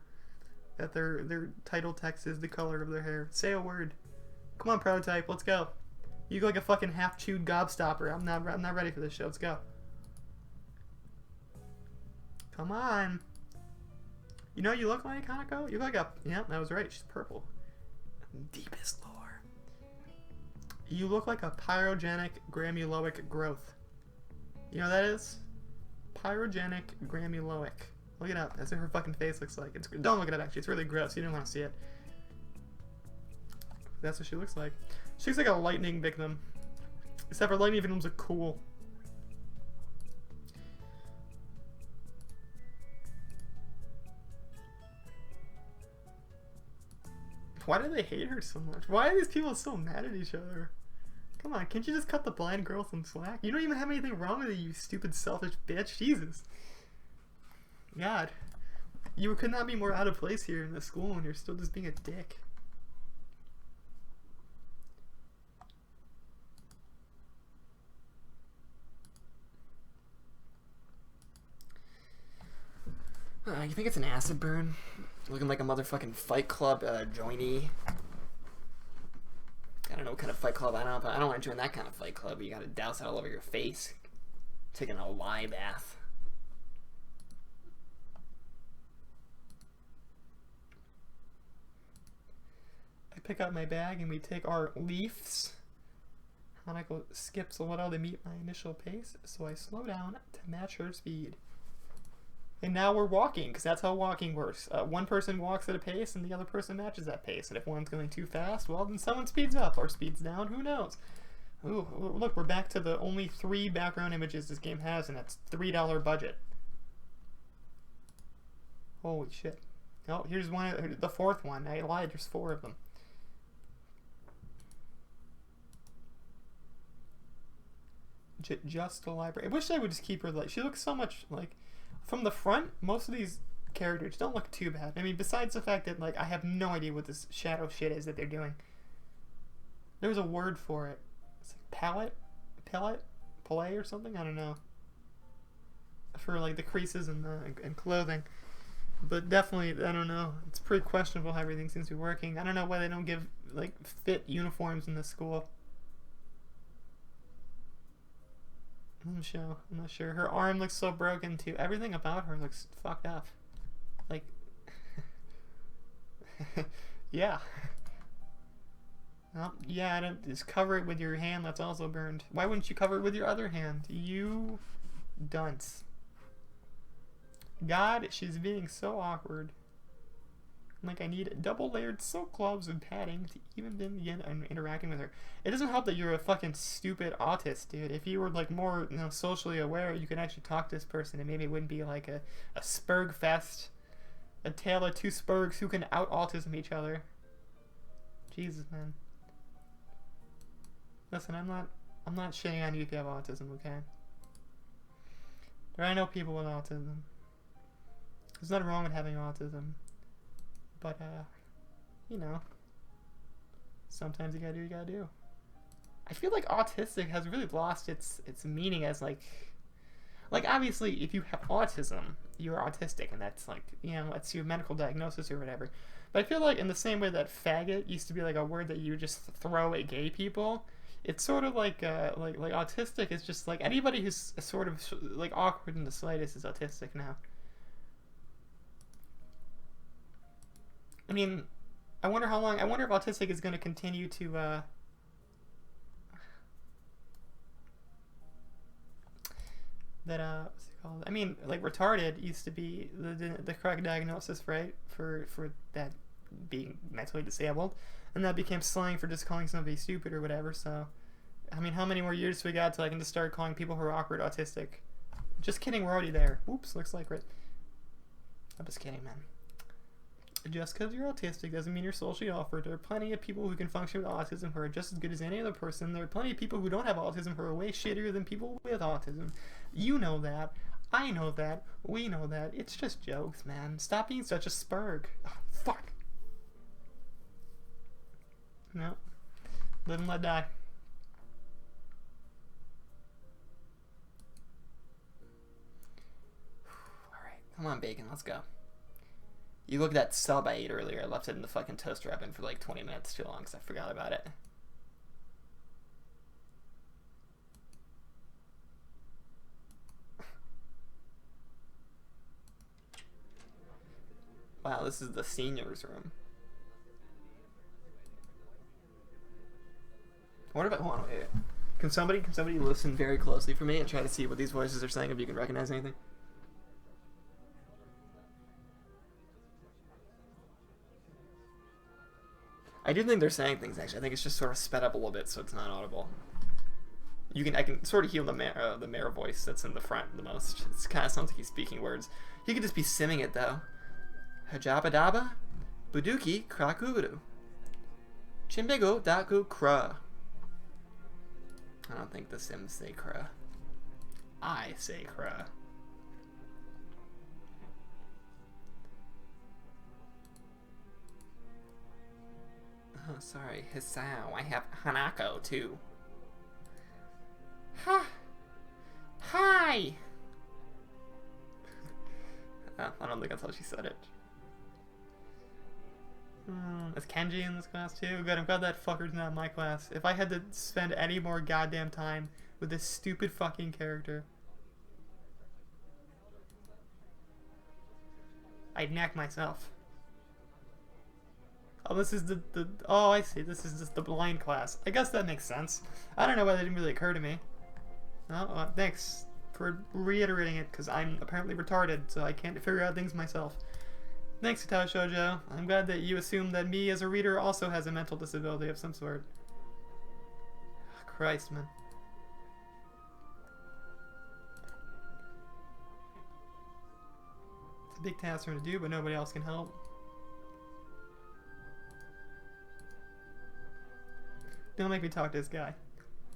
That their title text is the color of their hair. Say a word. Come on, prototype, let's go. You look like a fucking half-chewed gobstopper. I'm not ready for this show. Let's go. Come on. You know what you look like, Hanako? You look like a... Yeah, I was right. She's purple. Deepest lore. You look like a pyrogenic granuloic growth. You know what that is? Pyrogenic granuloic. Look it up. That's what her fucking face looks like. Don't look it up, actually. It's really gross. You don't want to see it. That's what she looks like. She looks like a lightning victim. Except for lightning victims are cool. Why do they hate her so much? Why are these people so mad at each other? Come on, can't you just cut the blind girl some slack? You don't even have anything wrong with you, you stupid, selfish bitch. Jesus. God. You could not be more out of place here in the school and you're still just being a dick. You think it's an acid burn? Looking like a motherfucking Fight Club joinee. I don't know what kind of Fight Club I don't want to join that kind of Fight Club. You gotta douse it all over your face. Taking a lye bath. I pick up my bag and we take our leaves. Hanako skips a little to meet my initial pace, so I slow down to match her speed. And now we're walking, because that's how walking works. One person walks at a pace, and the other person matches that pace. And if one's going too fast, well, then someone speeds up or speeds down. Who knows? Ooh, look, we're back to the only 3 background images this game has, and that's $3 budget. Holy shit. Oh, here's the 4th one. I lied, there's 4 of them. Just a library. I wish I would just keep her, like, she looks so much, like, from the front, most of these characters don't look too bad. I mean, besides the fact that, like, I have no idea what this shadow shit is that they're doing. There's a word for it. It's like palette, or something. I don't know. For like the creases and clothing, but definitely I don't know. It's pretty questionable how everything seems to be working. I don't know why they don't give like fit uniforms in this school. I'm not sure. Her arm looks so broken too. Everything about her looks fucked up. Like, yeah. Well, yeah, just cover it with your hand that's also burned. Why wouldn't you cover it with your other hand? You dunce. God, she's being so awkward. Like, I need double-layered silk gloves and padding to even begin interacting with her. It doesn't help that you're a fucking stupid autist, dude. If you were, like, more, socially aware, you could actually talk to this person, and maybe it wouldn't be, like, a spurg fest. A tale of 2 spurgs who can out-autism each other. Jesus, man. Listen, I'm not shitting on you if you have autism, okay? I know people with autism. There's nothing wrong with having autism. But, sometimes you gotta do what you gotta do. I feel like autistic has really lost its meaning as, like, obviously, if you have autism, you're autistic, and that's, like, it's your medical diagnosis or whatever. But I feel like in the same way that faggot used to be, like, a word that you just throw at gay people, it's sort of like autistic is just, like, anybody who's sort of, like, awkward in the slightest is autistic now. I mean, I wonder how long, I wonder if autistic is going to continue to, what's it called? I mean, like, retarded used to be the correct diagnosis, right? For that being mentally disabled. And that became slang for just calling somebody stupid or whatever, so... I mean, how many more years do we got till I can just start calling people who are awkward autistic? Just kidding, we're already there. Oops, looks like it. I'm just kidding, man. Just because you're autistic doesn't mean you're socially awkward. There are plenty of people who can function with autism who are just as good as any other person. There are plenty of people who don't have autism who are way shittier than people with autism. You know that. I know that. We know that. It's just jokes, man. Stop being such a spurg. Oh, fuck. No. Live and let die. Alright, come on, Bacon, let's go. You look at that sub I ate earlier. I left it in the fucking toaster oven for like 20 minutes too long because I forgot about it. Wow, this is the seniors room. What about, hold on, wait. Can somebody listen very closely for me and try to see what these voices are saying, if you can recognize anything? I do think they're saying things, actually. I think it's just sort of sped up a little bit so it's not audible. I can sort of hear the mayor voice that's in the front the most. It kind of sounds like he's speaking words. He could just be simming it, though. Hajabadaba, Buduki Krakuguru. Chimbego Daku Kra. I don't think the Sims say Kra. I say Kra. Oh, sorry, Hisao. I have Hanako, too. Ha! Hi! Oh, I don't think that's how she said it. Is Kenji in this class, too? Good, I'm glad that fucker's not in my class. If I had to spend any more goddamn time with this stupid fucking character, I'd knack myself. Oh, this is the oh, I see. This is just the blind class. I guess that makes sense. I don't know why that didn't really occur to me. Oh, thanks for reiterating it, because I'm apparently retarded, so I can't figure out things myself. Thanks, Katawa Shoujo. I'm glad that you assume that me as a reader also has a mental disability of some sort. Christ, man. It's a big task for him to do, but nobody else can help. Don't make me talk to this guy.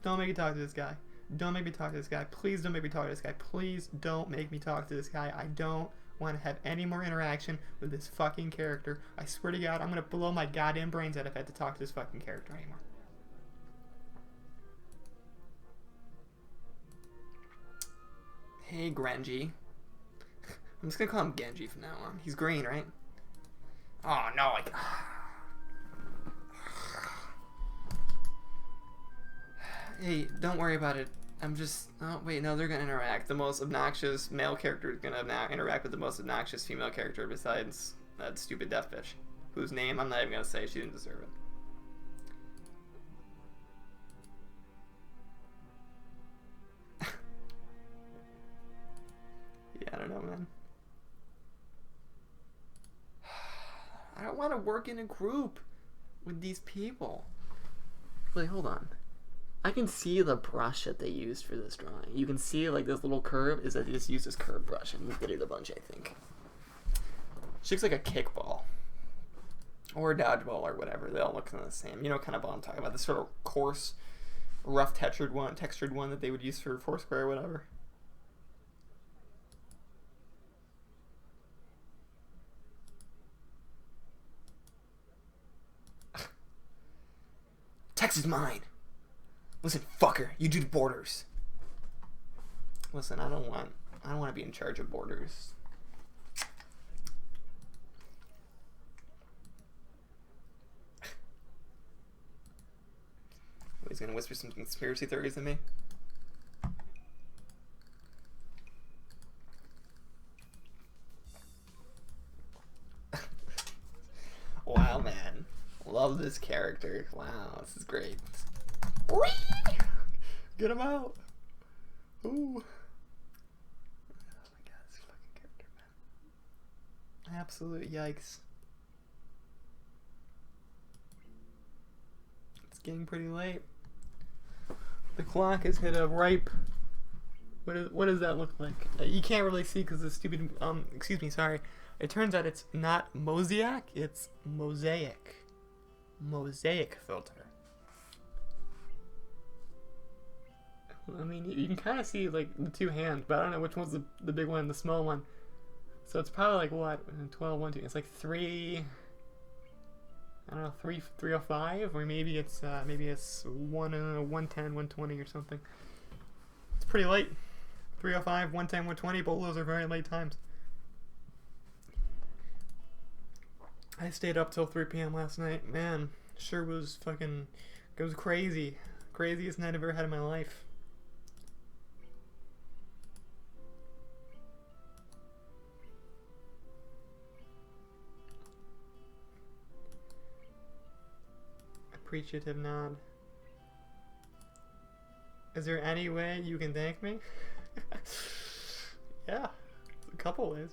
Don't make me talk to this guy. Don't make me talk to this guy. Please don't make me talk to this guy. Please don't make me talk to this guy. I don't want to have any more interaction with this fucking character. I swear to God, I'm going to blow my goddamn brains out if I had to talk to this fucking character anymore. Hey, Genji. I'm just going to call him Genji from now on. He's green, right? Oh, no. Hey, don't worry about it. I'm just... Oh, wait, no, they're gonna interact. The most obnoxious male character is gonna now interact with the most obnoxious female character besides that stupid deaf bitch, whose name I'm not even gonna say. She didn't deserve it. Yeah, I don't know, man. I don't want to work in a group with these people. Wait, hold on. I can see the brush that they used for this drawing. You can see like this little curve is that they just used this curve brush and did it a bunch, I think. She looks like a kickball. Or a dodgeball or whatever. They all look kind of the same. You know kind of what I'm talking about. This sort of coarse, rough textured one that they would use for Foursquare or whatever. Text is mine. Listen, fucker, you do the borders. Listen, I don't want to be in charge of borders. He's gonna whisper some conspiracy theories at me. Wow, man. Love this character. Wow, this is great. Get him out. Ooh. Oh my God, this fucking character, man. Absolute yikes. It's getting pretty late. The clock has hit a ripe... What does that look like? You can't really see because the stupid... excuse me, sorry. It turns out it's not mosaic, it's mosaic. Mosaic filter. I mean, you can kind of see like the two hands, but I don't know which one's the big one and the small one. So it's probably like what 12, 1, 2. It's like 3. I don't know, 305, or maybe it's 110, 120 or something. It's pretty late. 305, 110, 120. Both of those are very late times. I stayed up till 3 p.m. last night. Man, sure was fucking... It was crazy. Craziest night I've ever had in my life. Appreciative nod. Is there any way you can thank me? Yeah, a couple ways.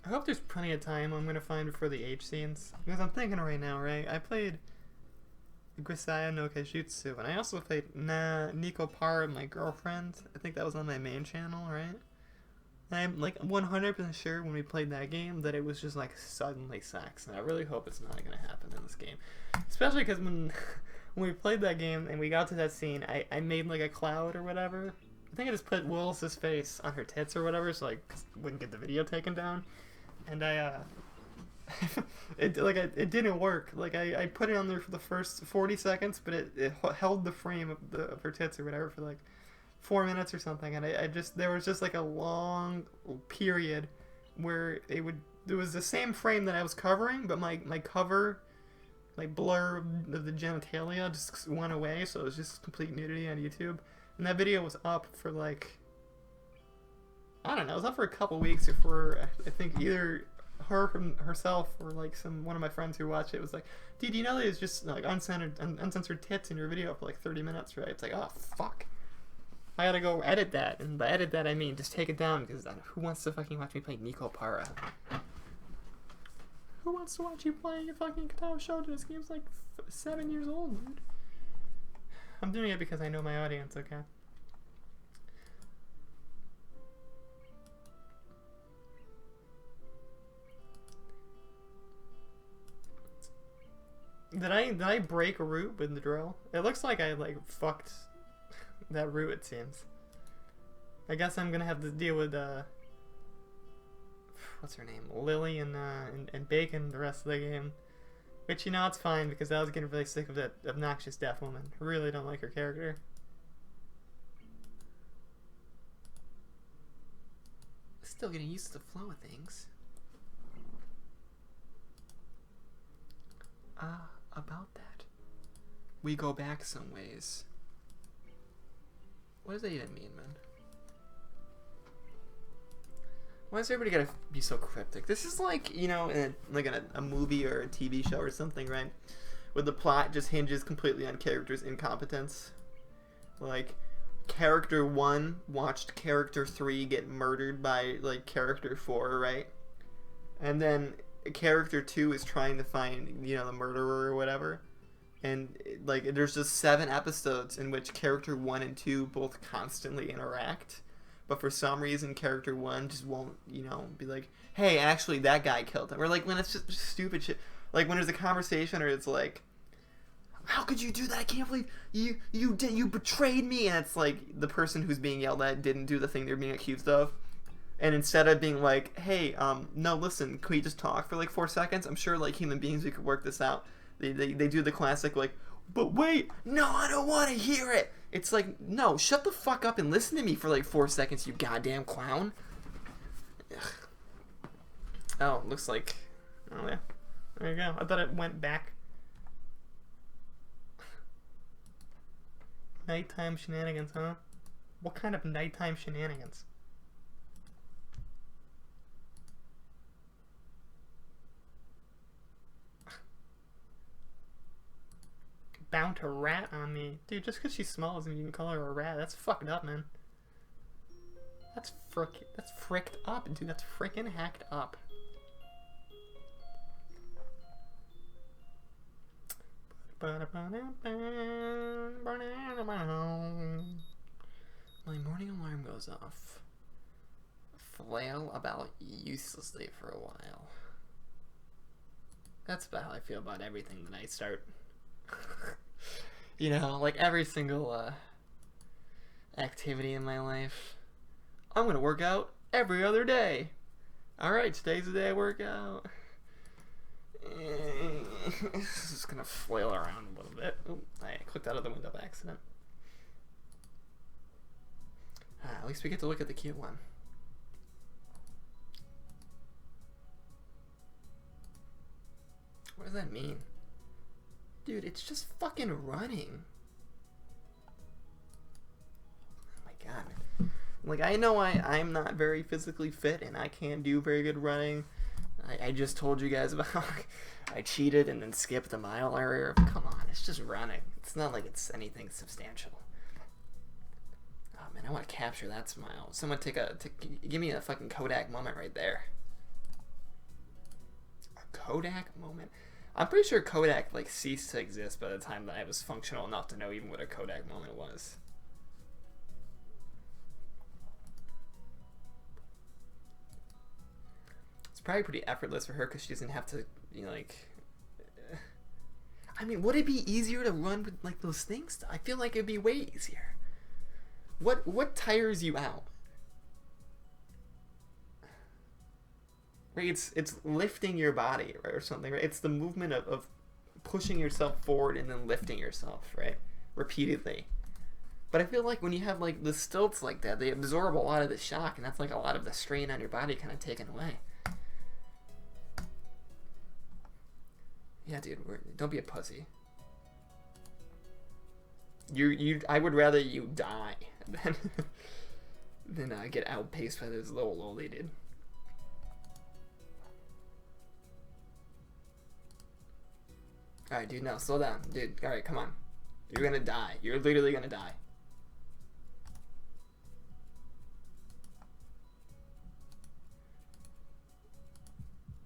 I hope there's plenty of time I'm gonna find for the H scenes. Because I'm thinking right now, right? I played Grisaya no Kaijutsu, and I also played Nico Par, my girlfriend. I think that was on my main channel, right? And I'm like 100% sure when we played that game that it was just like suddenly sex, and I really hope it's not gonna happen in this game. Especially because when we played that game and we got to that scene, I made like a cloud or whatever. I think I just put Willis's face on her tits or whatever, so like wouldn't get the video taken down. And it didn't work. Like I put it on there for the first 40 seconds, but it held the frame of her tits or whatever for like 4 minutes or something, and there was just like a long period where it was the same frame that I was covering, but my cover, like blur of the genitalia just went away, so it was just complete nudity on YouTube. And that video was up for like I don't know, it was up for a couple weeks before I think either herself or like one of my friends who watched it was like, dude, you know there's just like uncensored tits in your video for like 30 minutes, right? It's like, oh fuck, I gotta go edit that, and by edit that I mean just take it down, because who wants to fucking watch me play Nico Para? Who wants to watch you playing a fucking Katawa Shoujo? This game's like 7 years old, dude. I'm doing it because I know my audience, okay? Did I break a root with the drill? It looks like I like fucked that root, it seems. I guess I'm gonna have to deal with what's her name? Lily and Bacon the rest of the game. Which, you know, it's fine, because I was getting really sick of that obnoxious deaf woman. I really don't like her character. Still getting used to the flow of things. About that. We go back some ways. What does that even mean, man? Why does everybody gotta be so cryptic? This is like, you know, like a movie or a TV show or something, right? Where the plot just hinges completely on characters' incompetence. Like, character 1 watched character 3 get murdered by, like, character 4, right? And then character 2 is trying to find, you know, the murderer or whatever. And, like, there's just 7 episodes in which character 1 and 2 both constantly interact. But for some reason, character 1 just won't, you know, be like, hey, actually, that guy killed him. Or, like, when it's just stupid shit. Like, when there's a conversation or it's like, how could you do that? I can't believe you betrayed me. And it's like, the person who's being yelled at didn't do the thing they're being accused of. And instead of being like, hey, no, listen, can we just talk for, like, 4 seconds? I'm sure, like, human beings, we could work this out. They do the classic, like, but wait, no, I don't want to hear it. It's like, no, shut the fuck up and listen to me for like 4 seconds, you goddamn clown. Ugh. Oh, looks like, oh yeah, there you go. I thought it went back. Nighttime shenanigans, huh? What kind of nighttime shenanigans? Bound to rat on me. Dude, just because she's small doesn't mean you can call her a rat. That's fucked up, man. That's fricked up, dude. That's frickin' hacked up. My morning alarm goes off. Flail about uselessly for a while. That's about how I feel about everything that I start. You know, like every single activity in my life. I'm gonna work out every other day. Alright, today's the day I work out. Just gonna flail around a little bit. Ooh, I clicked out of the window by accident. At least we get to look at the cute one. What does that mean? Dude, it's just fucking running. Oh my god, man. Like, I know I'm not very physically fit and I can't do very good running. I just told you guys about how I cheated and then skipped the mile earlier. Come on, it's just running. It's not like it's anything substantial. Oh man, I want to capture that smile. Someone give me a fucking Kodak moment right there. A Kodak moment? I'm pretty sure Kodak like ceased to exist by the time that I was functional enough to know even what a Kodak moment was. It's probably pretty effortless for her because she doesn't have to, you know, like. I mean, would it be easier to run with like those things? I feel like it'd be way easier. What tires you out? Right, it's lifting your body, right, or something, right? It's the movement of pushing yourself forward and then lifting yourself, right, repeatedly. But I feel like when you have like the stilts like that, they absorb a lot of the shock, and that's like a lot of the strain on your body kind of taken away. Yeah, dude, don't be a pussy. I would rather you die than Then I get outpaced by this little lolly dude. Alright, dude, no, slow down. Dude, alright, come on. You're gonna die. You're literally gonna die.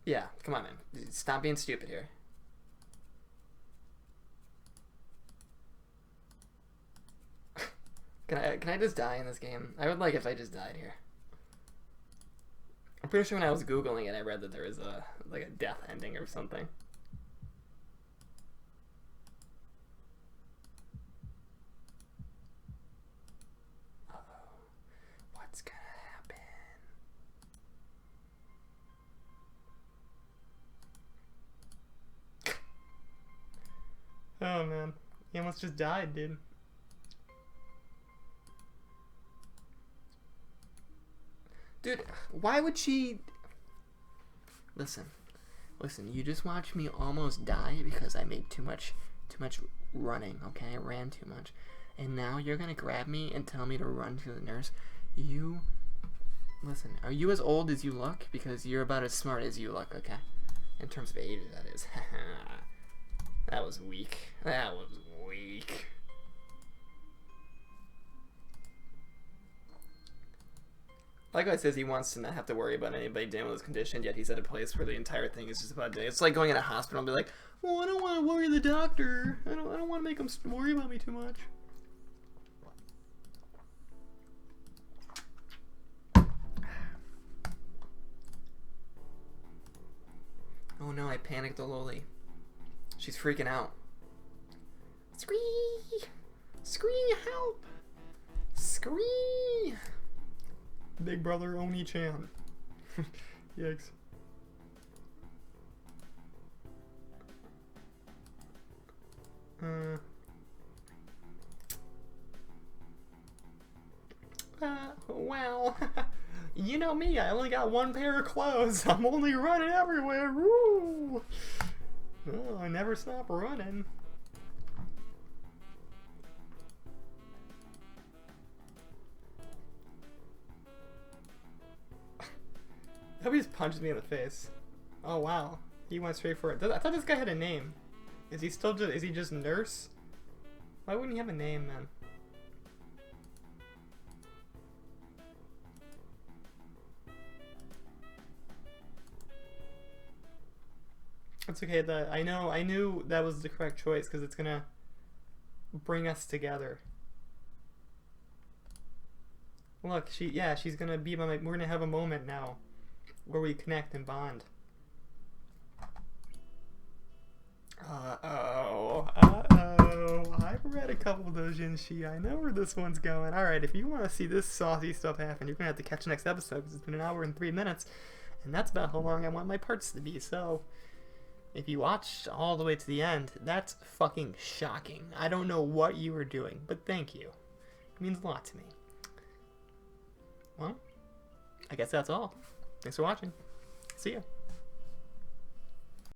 Yeah, come on, man. Stop being stupid here. Can I just die in this game? I would like if I just died here. I'm pretty sure when I was Googling it, I read that there was a death ending or something. What's gonna happen? Oh man, he almost just died, dude. Dude, why would she... Listen, you just watched me almost die because I made too much running, okay? I ran too much. And now you're gonna grab me and tell me to run to the nurse? Listen, are you as old as you look? Because you're about as smart as you look, okay? In terms of age, that is. That was weak. That was weak. Like I says, he wants to not have to worry about anybody dealing with his condition, yet he's at a place where the entire thing is just about doing. It's like going in a hospital and be like, "Oh, I don't want to worry the doctor. I don't want to make him worry about me too much." Oh no, I panicked the loli. She's freaking out. Scree! Scree, help! Scree! Big brother Oni-chan. Yikes. Well, you know me, I only got one pair of clothes. I'm only running everywhere. Woo! Oh, I never stop running. Nobody just punched me in the face. Oh wow, he went straight for it. I thought this guy had a name. Is he still just? Is he just nurse? Why wouldn't he have a name, man? It's okay. I knew that was the correct choice because it's gonna bring us together. Look, she's gonna be my. We're gonna have a moment now where we connect and bond. I've read a couple of those Jinshi. I know where this one's going. Alright, if you want to see this saucy stuff happen, you're going to have to catch the next episode because it's been 1 hour and 3 minutes. And that's about how long I want my parts to be. So, if you watched all the way to the end, that's fucking shocking. I don't know what you were doing, but thank you. It means a lot to me. Well, I guess that's all. Thanks for watching. See ya.